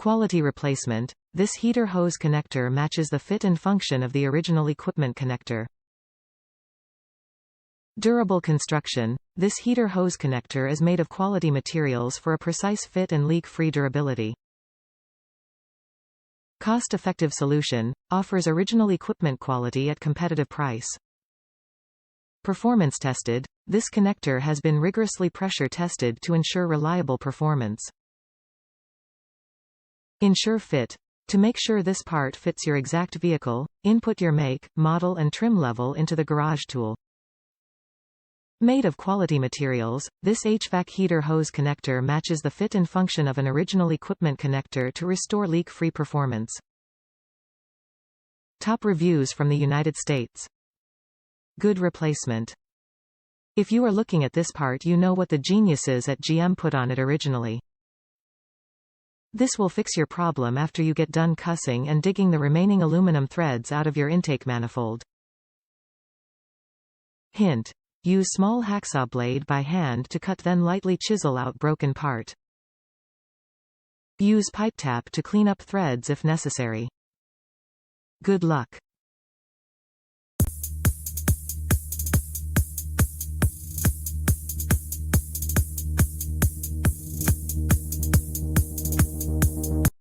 Quality replacement. This heater hose connector matches the fit and function of the original equipment connector. Durable construction. This heater hose connector is made of quality materials for a precise fit and leak-free durability. Cost-effective solution. Offers original equipment quality at competitive price. Performance tested. This connector has been rigorously pressure tested to ensure reliable performance. Ensure fit. To make sure this part fits your exact vehicle, input your make, model and trim level into the garage tool. Made of quality materials, this HVAC heater hose connector matches the fit and function of an original equipment connector to restore leak-free performance. Top reviews from the United States. Good replacement. If you are looking at this part, you know what the geniuses at GM put on it originally. This will fix your problem after you get done cussing and digging the remaining aluminum threads out of your intake manifold. Hint. Use small hacksaw blade by hand to cut, then lightly chisel out broken part. Use pipe tap to clean up threads if necessary. Good luck.